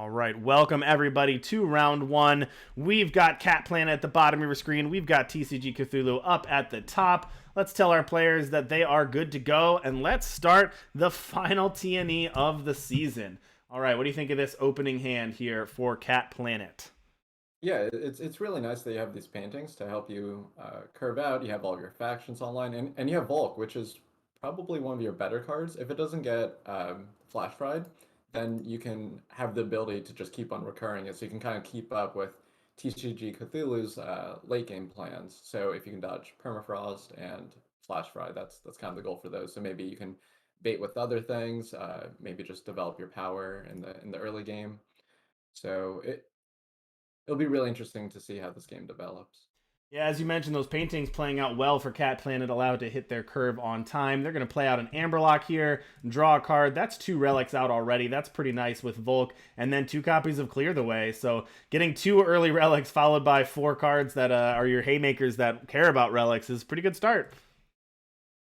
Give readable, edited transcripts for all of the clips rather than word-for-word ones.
All right, welcome everybody to round one. We've got CatPlanet at the bottom of your screen. We've got TCG Cthulhu up at the top. Let's tell our players that they are good to go, and let's start the final TNE of the season. All right, what do you think of this opening hand here for CatPlanet? Yeah, it's really nice that you have these paintings to help you curve out. You have all of your factions online, and you have Volk, which is probably one of your better cards. If it doesn't get flash fried, then you can have the ability to just keep on recurring it, so you can kind of keep up with TCG Cthulhu's late game plans. So if you can dodge permafrost and flash fry, that's kind of the goal for those. So maybe you can bait with other things, maybe just develop your power in the early game. So it'll be really interesting to see how this game develops. Yeah, as you mentioned, those paintings playing out well for CatPlanet, allowed to hit their curve on time. They're going to play out an Amberlock here, draw a card. That's 2 relics out already. That's pretty nice with Volk. And then 2 copies of Clear the Way. So getting 2 early relics followed by 4 cards that are your haymakers that care about relics is a pretty good start.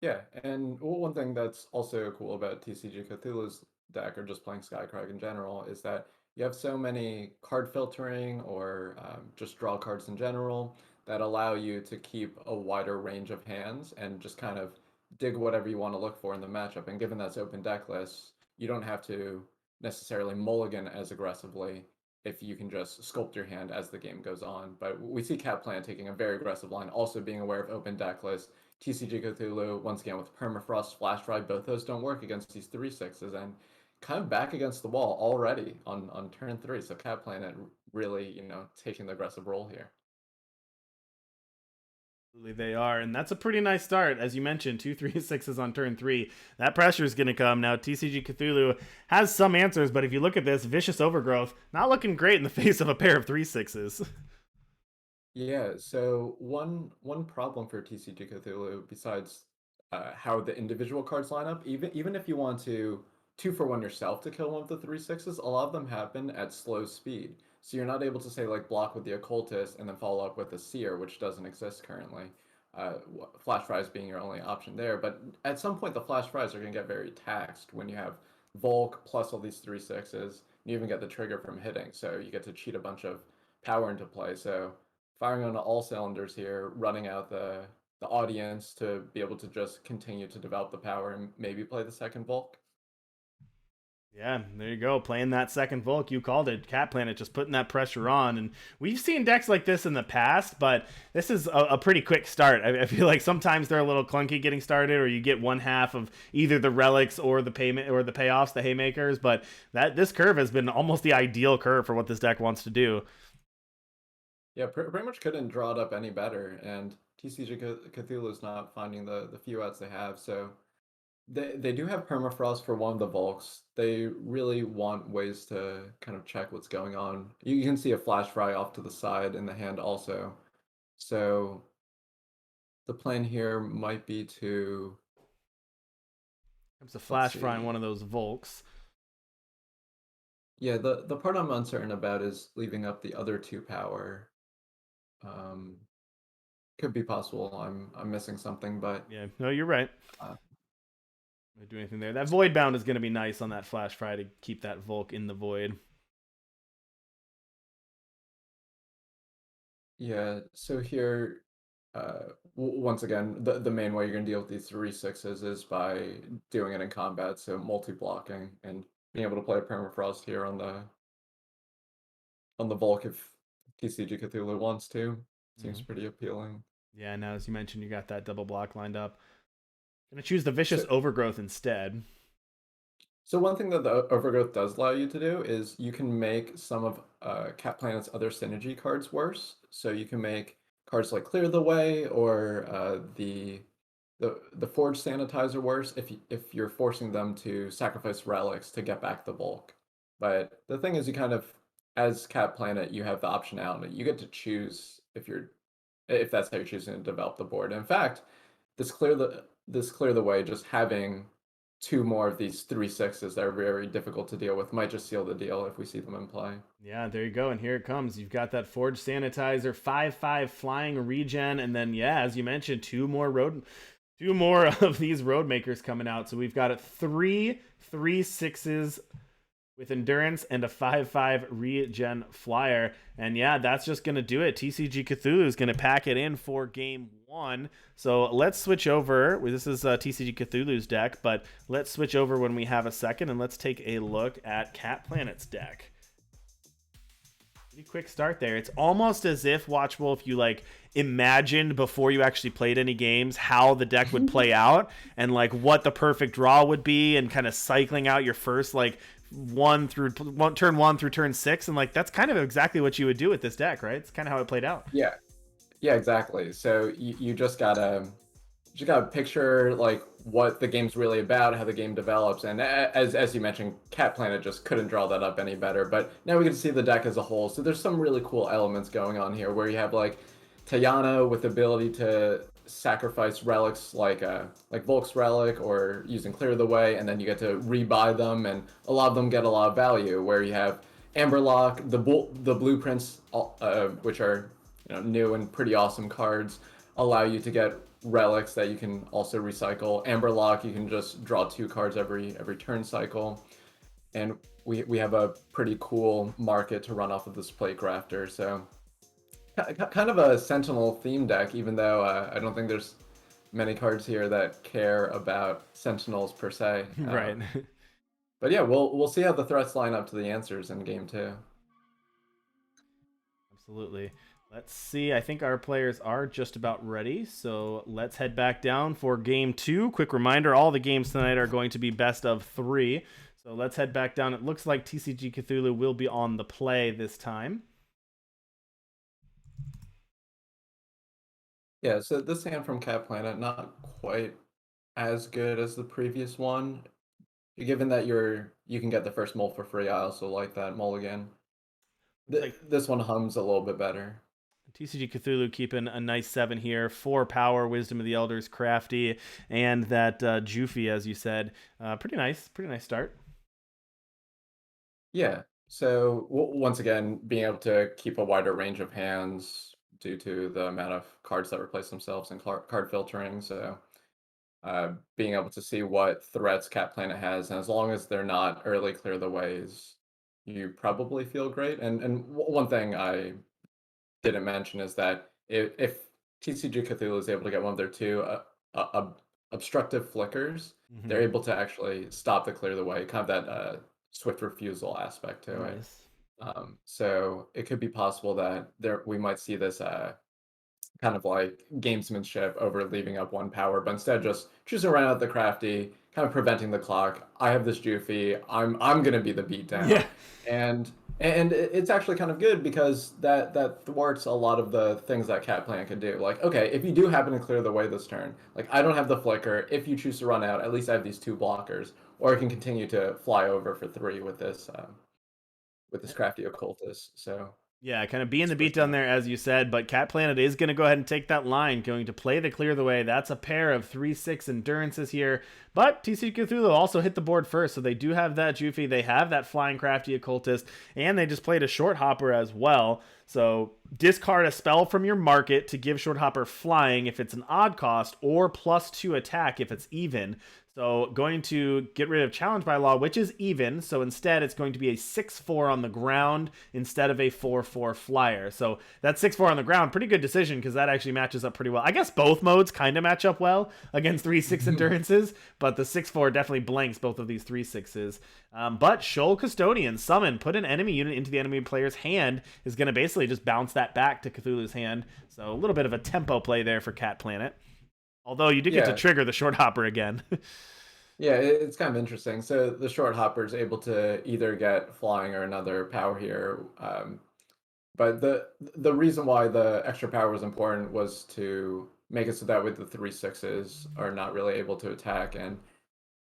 Yeah, and one thing that's also cool about TCG Cthulhu's deck, or just playing Skycrag in general, is that you have so many card filtering or just draw cards in general that allow you to keep a wider range of hands and just kind of dig whatever you want to look for in the matchup. And given that's open deck lists, you don't have to necessarily mulligan as aggressively if you can just sculpt your hand as the game goes on. But we see CatPlanet taking a very aggressive line, also being aware of open deck lists. TCG Cthulhu, once again with Permafrost, Flash Drive, both those don't work against these 3/6s, and kind of back against the wall already on turn 3. So CatPlanet really, taking the aggressive role here. Absolutely they are, and that's a pretty nice start. As you mentioned, 2 3/6s on turn 3. That pressure is going to come. Now, TCG Cthulhu has some answers, but if you look at this, Vicious Overgrowth, not looking great in the face of a pair of 3/6s. Yeah, so one problem for TCG Cthulhu, besides how the individual cards line up, even if you want to 2-for-1 yourself to kill one of the 3/6s, a lot of them happen at slow speed. So you're not able to say like block with the Occultist and then follow up with a Seer, which doesn't exist currently. Flash Fries being your only option there, but at some point the Flash Fries are going to get very taxed when you have Volk plus all these 3/6s. You even get the trigger from hitting, so you get to cheat a bunch of power into play. So firing on all cylinders here, running out the audience to be able to just continue to develop the power and maybe play the second Volk. Yeah, there you go. Playing that second Volk, you called it. CatPlanet just putting that pressure on. And we've seen decks like this in the past, but this is a pretty quick start. I feel like sometimes they're a little clunky getting started, or you get one half of either the relics or the payment or the payoffs, the haymakers. But this curve has been almost the ideal curve for what this deck wants to do. Yeah, pretty much couldn't draw it up any better. And TCG Cthulhu is not finding the few outs they have. So they do have permafrost for one of the Volks. They really want ways to kind of check what's going on. You can see a flash fry off to the side in the hand also. So the plan here might be to, Comes a let's flash fry in one see. of those Volks. Yeah, the part I'm uncertain about is leaving up the other 2 power. Um, could be possible. I'm missing something, but Yeah, no, you're right. uh, Do anything there. That Void Bound is going to be nice on that flash fry to keep that Volk in the void. yeah. So here, once again, the main way you're gonna deal with these 3/6s is by doing it in combat. So multi-blocking and being able to play permafrost here on the Volk if TCG Cthulhu wants to. Seems Mm-hmm. pretty appealing. Yeah, now as you mentioned, you got that double block lined up. Gonna choose the So Vicious Overgrowth instead. So one thing that the Overgrowth does allow you to do is you can make some of CatPlanet's other synergy cards worse. So you can make cards like Clear the Way or the Forge Sanitizer worse if you're forcing them to sacrifice relics to get back the bulk. But the thing is, you kind of, as CatPlanet, you have the optionality. You get to choose if that's how you're choosing to develop the board. In fact, this clear the way, just having 2 more of these 3/6s that are very difficult to deal with might just seal the deal if we see them in play. Yeah, there you go, and here it comes. You've got that Forge Sanitizer, 5/5 flying regen, and then yeah, as you mentioned, two more of these road makers coming out. So we've got 3 3/6s with endurance and a 5/5 regen flyer. And yeah, that's just going to do it. TCG Cthulhu is going to pack it in for game one. So let's switch over. This is TCG Cthulhu's deck, but let's switch over when we have a second and let's take a look at CatPlanet's deck. Pretty quick start there. It's almost as if, Watchable, if you like imagined before you actually played any games how the deck would play out and like what the perfect draw would be, and kind of cycling out your first like turn one through turn six, and like that's kind of exactly what you would do with this deck, right? It's kind of how it played out. Yeah, yeah, exactly. So you just gotta picture like what the game's really about, how the game develops, and as you mentioned, CatPlanet just couldn't draw that up any better. But now we can see the deck as a whole. So there's some really cool elements going on here, where you have like Tayana with the ability to sacrifice relics like Volk's relic or using Clear the Way, and then you get to rebuy them, and a lot of them get a lot of value. Where you have Amberlock, the blueprints, which are new and pretty awesome cards, allow you to get relics that you can also recycle. Amberlock, you can just draw 2 cards every turn cycle, and we have a pretty cool market to run off of this plate crafter. So kind of a Sentinel theme deck, even though I don't think there's many cards here that care about Sentinels per se. Right. But yeah, we'll see how the threats line up to the answers in game 2. Absolutely. Let's see. I think our players are just about ready. So let's head back down for game 2. Quick reminder, all the games tonight are going to be best of 3. So let's head back down. It looks like TCG Cthulhu will be on the play this time. Yeah, so this hand from CatPlanet, not quite as good as the previous one. Given that you can get the first mull for free, I also like that mulligan. This one hums a little bit better. TCG Cthulhu keeping a nice 7 here. 4 power, Wisdom of the Elders, Crafty, and that Jufi, as you said. Pretty nice start. Yeah, so once again, being able to keep a wider range of hands due to the amount of cards that replace themselves and card filtering. So being able to see what threats CatPlanet has, and as long as they're not early clear the ways, you probably feel great. And one thing I didn't mention is that if TCG Cthulhu is able to get one of their 2 obstructive flickers, they're able to actually stop the clear the way, kind of that swift refusal aspect to it. So it could be possible that we might see this kind of like gamesmanship over leaving up 1 power, but instead just choosing right out the crafty, kind of preventing the clock. I have this Jufi. I'm gonna be the beatdown. Yeah. And it's actually kind of good because that thwarts a lot of the things that CatPlanet could do. Like, okay, if you do happen to clear the way this turn, like I don't have the flicker. If you choose to run out, at least I have these 2 blockers, or I can continue to fly over for 3 with this crafty occultist. So yeah, kind of being the beatdown there, as you said, but CatPlanet is going to go ahead and take that line, going to play the Clear the Way. That's a pair of 3/6 endurances here, but TCG Cthulhu also hit the board first, so they do have that Jufi, they have that Flying Crafty Occultist, and they just played a Short Hopper as well. So discard a spell from your market to give Short Hopper flying if it's an odd cost, or +2 attack if it's even. So going to get rid of Challenge by Law, which is even. So instead, it's going to be a 6/4 on the ground instead of a 4/4 flyer. So that 6/4 on the ground, pretty good decision because that actually matches up pretty well. I guess both modes kind of match up well against 3/6 endurances, but the 6/4 definitely blanks both of these 3/6s. But Shoal Custodian, summon, put an enemy unit into the enemy player's hand, is going to basically just bounce that back to Cthulhu's hand. So a little bit of a tempo play there for CatPlanet. Although you did get to trigger the Short Hopper again. Yeah, it's kind of interesting. So the Short Hopper is able to either get flying or another power here. But the reason why the extra power was important was to make it so that with the 3/6s are not really able to attack. And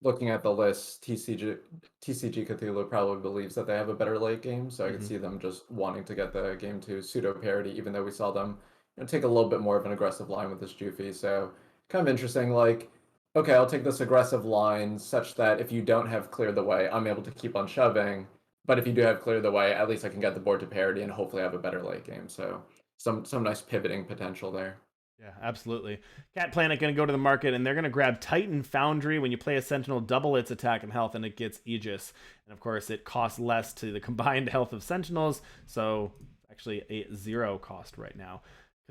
looking at the list, TCG Cthulhu probably believes that they have a better late game. So I can see them just wanting to get the game to pseudo parity, even though we saw them take a little bit more of an aggressive line with this Jufi. So kind of interesting. Like, okay, I'll take this aggressive line such that if you don't have Clear the Way, I'm able to keep on shoving. But if you do have Clear the Way, at least I can get the board to parity and hopefully have a better late game. So some nice pivoting potential there. Yeah, absolutely. CatPlanet going to go to the market and they're going to grab Titan Foundry. When you play a Sentinel, double its attack and health, and it gets Aegis. And of course, it costs less to the combined health of Sentinels, so actually a 0 cost right now.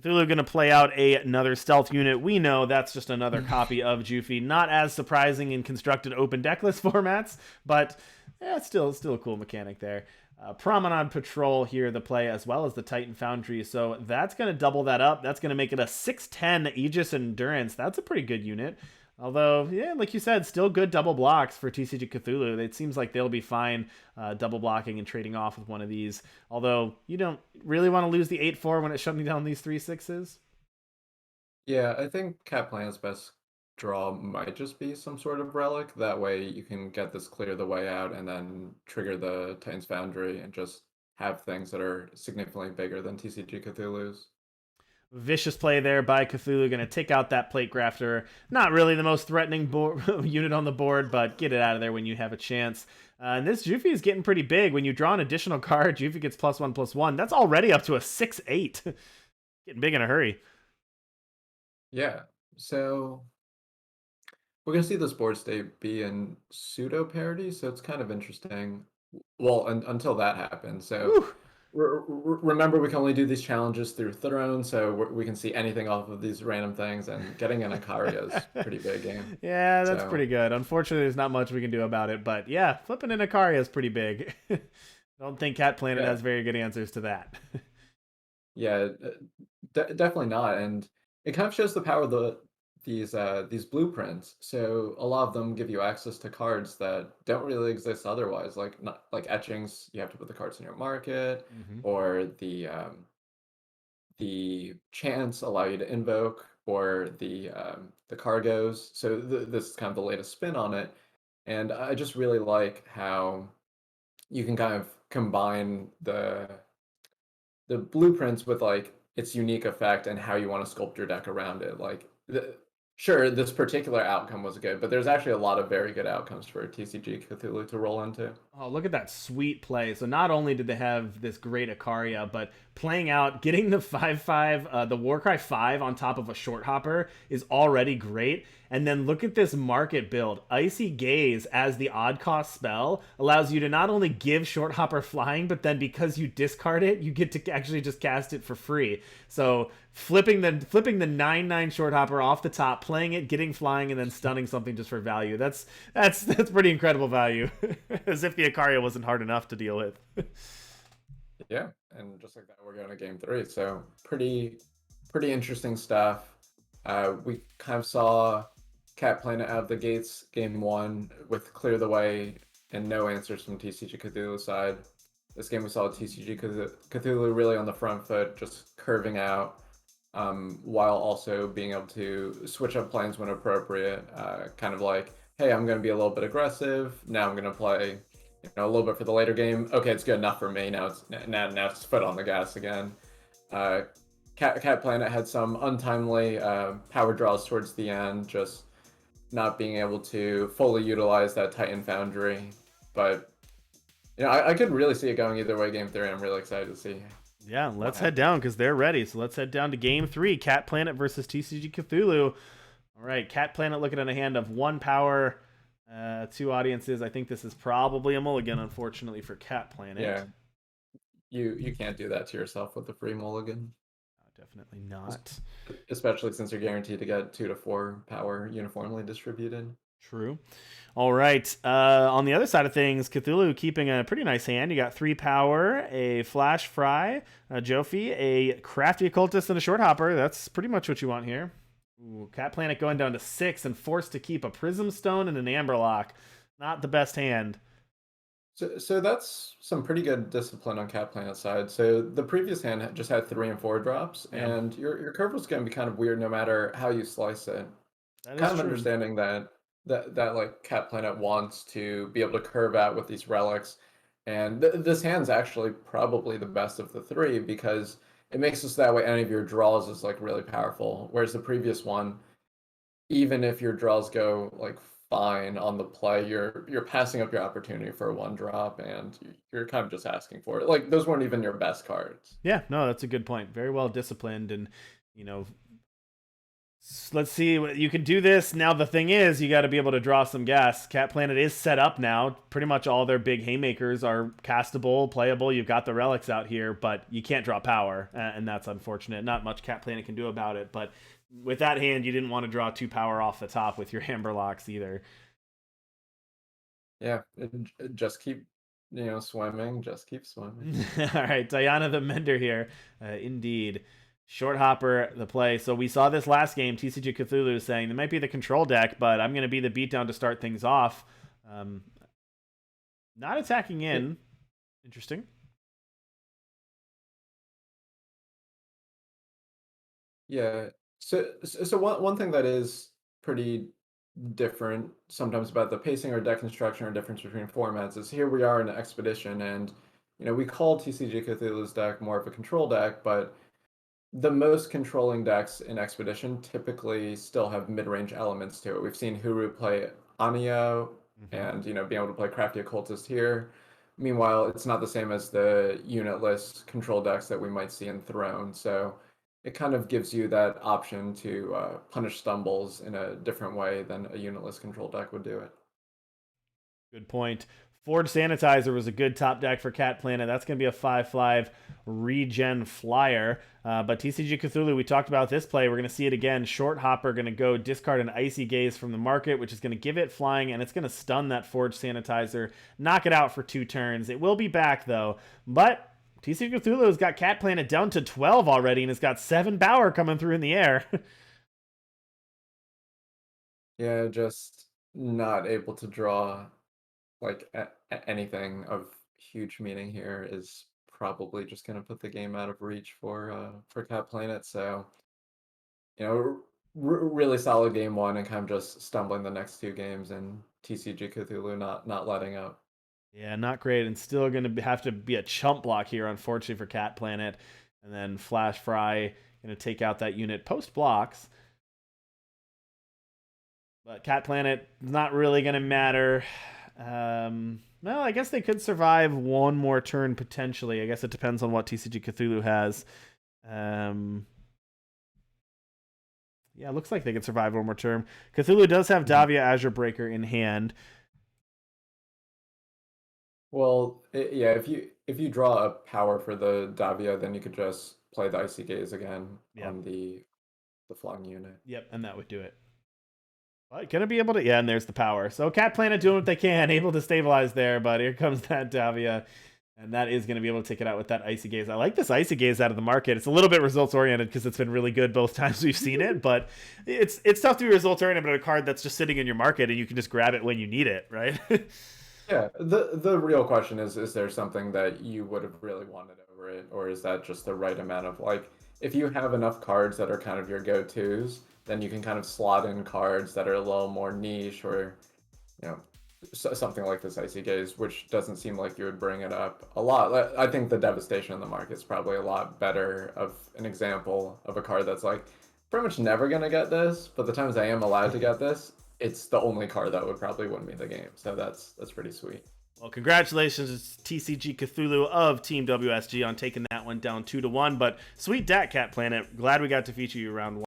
Cthulhu going to play out another stealth unit. We know that's just another copy of Jufi. Not as surprising in constructed open decklist formats, but still a cool mechanic there. Promenade Patrol here, the play, as well as the Titan Foundry. So that's going to double that up. That's going to make it a 610 Aegis Endurance. That's a pretty good unit. Although, yeah, like you said, still good double blocks for TCG Cthulhu. It seems like they'll be fine double blocking and trading off with one of these. Although, you don't really want to lose the 8-4 when it's shutting down these 3-6s. Yeah, I think CatPlanet's best draw might just be some sort of relic. That way you can get this clear the way out and then trigger the Titan's Foundry and just have things that are significantly bigger than TCG Cthulhu's. Vicious play there by Cthulhu. Going to take out that plate grafter. Not really the most threatening unit on the board, but get it out of there when you have a chance. And this Jufi is getting pretty big. When you draw an additional card, Jufi gets +1/+1. That's already up to a 6-8. Getting big in a hurry. Yeah, so we're gonna see this board state be in pseudo parity, so it's kind of interesting. Well, until that happens. So Whew. remember, we can only do these challenges through Throne, so we can see anything off of these random things, and getting an Ikaria is a pretty big game. Yeah, that's So pretty good. Unfortunately, there's not much we can do about it, but yeah, flipping an Ikaria is pretty big. Don't think CatPlanet yeah, has very good answers to that. yeah, definitely not, and it kind of shows the power of these blueprints. So a lot of them give you access to cards that don't really exist otherwise, like not like etchings. You have to put the cards in your market, Mm-hmm. or the chants allow you to invoke, or the cargoes. So this is kind of the latest spin on it, and I just really like how you can kind of combine the blueprints with like its unique effect and how you want to sculpt your deck around it. Like, sure, this particular outcome was good, but there's actually a lot of very good outcomes for TCG Cthulhu to roll into. Oh, look at that sweet play. So not only did they have this great Ikaria, but playing out, getting the 5/5, the Warcry 5 on top of a short hopper is already great. And then look at this market build. Icy Gaze as the odd cost spell allows you to not only give short hopper flying, but then because you discard it, you get to actually just cast it for free. So flipping the 9/9 short hopper off the top, playing it, getting flying, and then stunning something just for value. That's pretty incredible value. As if the Ikaria wasn't hard enough to deal with. Yeah, and just like that, we're going to game three. So pretty interesting stuff. We kind of saw CatPlanet out of the gates game one with clear the way and no answers from TCG Cthulhu side. This game we saw TCG Cthulhu really on the front foot, just curving out, while also being able to switch up plans when appropriate. Kind of like, hey, I'm going to be a little bit aggressive. Now I'm going to play, a little bit for the later game. Okay, it's good enough for me. Now it's foot on the gas again. CatPlanet had some untimely power draws towards the end, just not being able to fully utilize that Titan Foundry. But I could really see it going either way. Game three, I'm really excited to see. Yeah, let's head down because they're ready. So let's head down to game three. CatPlanet versus TCG Cthulhu. All right, CatPlanet looking at a hand of 1 power, 2 audiences. I think this is probably a mulligan, unfortunately, for CatPlanet. Yeah, you can't do that to yourself with a free mulligan. Definitely not. Especially since you're guaranteed to get 2 to 4 power uniformly distributed. True. All right. On the other side of things, Cthulhu keeping a pretty nice hand. You got 3 power, a Flash Fry, a Jofi, a Crafty Occultist, and a Short Hopper. That's pretty much what you want here. Ooh, CatPlanet going down to 6 and forced to keep a Prism Stone and an Amber Lock. Not the best hand. So that's some pretty good discipline on CatPlanet's side. So the previous hand just had 3 and 4 drops, Yeah. and your curve was going to be kind of weird no matter how you slice it. That is Kind of true. understanding that like CatPlanet wants to be able to curve out with these relics, and this hand's actually probably the best of the 3 because it makes it so that way any of your draws is like really powerful. Whereas the previous one, even if your draws go like fine on the play, you're passing up your opportunity for a 1 drop, and you're kind of just asking for it. Like those weren't even your best cards. Yeah, no, that's a good point. Very well disciplined, and you know, Let's see. You can do this. Now, the thing is, you got to be able to draw some gas. CatPlanet is set up now. Pretty much all their big haymakers are castable, playable. You've got the relics out here, but you can't draw power, and that's unfortunate. Not much CatPlanet can do about it, but with that hand, you didn't want to draw 2 power off the top with your Hammerlocks either. Yeah, just keep, swimming. Just keep swimming. All right, Diana the Mender here. Indeed. Short Hopper, the play. So we saw this last game. TCG Cthulhu saying it might be the control deck, but I'm going to be the beatdown to start things off. Not attacking in. Interesting. Yeah. So one thing that is pretty different sometimes about the pacing or deck construction or difference between formats is here we are in an expedition, and we call TCG Cthulhu's deck more of a control deck, but the most controlling decks in Expedition typically still have mid-range elements to it. We've seen Huru play Anio and, being able to play Crafty Occultist here. Meanwhile, it's not the same as the unitless control decks that we might see in Throne. So it kind of gives you that option to punish stumbles in a different way than a unitless control deck would do it. Good point. Forge Sanitizer was a good top deck for CatPlanet. That's going to be a 5/5 regen flyer. But TCG Cthulhu, we talked about this play. We're going to see it again. Short Hopper going to go discard an Icy Gaze from the market, which is going to give it flying, and it's going to stun that Forge Sanitizer, knock it out for 2 turns. It will be back, though. But TCG Cthulhu has got CatPlanet down to 12 already, and it's got 7 power coming through in the air. Yeah, just not able to draw like anything of huge meaning here is probably just going to put the game out of reach for CatPlanet. So, really solid game one and kind of just stumbling the next 2 games, and TCG Cthulhu not letting up. Yeah, not great, and still going to have to be a chump block here, unfortunately, for CatPlanet. And then Flash Fry going to take out that unit post blocks. But CatPlanet is not really going to matter. Well, I guess they could survive one more turn potentially. I guess it depends on what TCG Cthulhu has. Yeah, looks like they could survive one more turn. Cthulhu does have Davia Azure Breaker in hand. Well, yeah, if you draw a power for the Davia, then you could just play the Icy Gaze again on the flying unit. Yep, and that would do it. But gonna be able to, yeah, and there's the power. So CatPlanet doing what they can, able to stabilize there, but here comes that Davia. And that is going to be able to take it out with that Icy Gaze. I like this Icy Gaze out of the market. It's a little bit results-oriented because it's been really good both times we've seen it, but it's tough to be results-oriented about a card that's just sitting in your market and you can just grab it when you need it, right? Yeah, the real question is there something that you would have really wanted over it, or is that just the right amount of, like, if you have enough cards that are kind of your go-tos, then you can kind of slot in cards that are a little more niche, or, something like this Icy Gaze, which doesn't seem like you would bring it up a lot. I think the Devastation in the market is probably a lot better of an example of a card that's like, pretty much never going to get this, but the times I am allowed to get this, it's the only card that would probably win me the game. So that's pretty sweet. Well, congratulations to TCG Cthulhu of Team WSG on taking that one down 2-1. But sweet deck, CatPlanet. Glad we got to feature you round 1.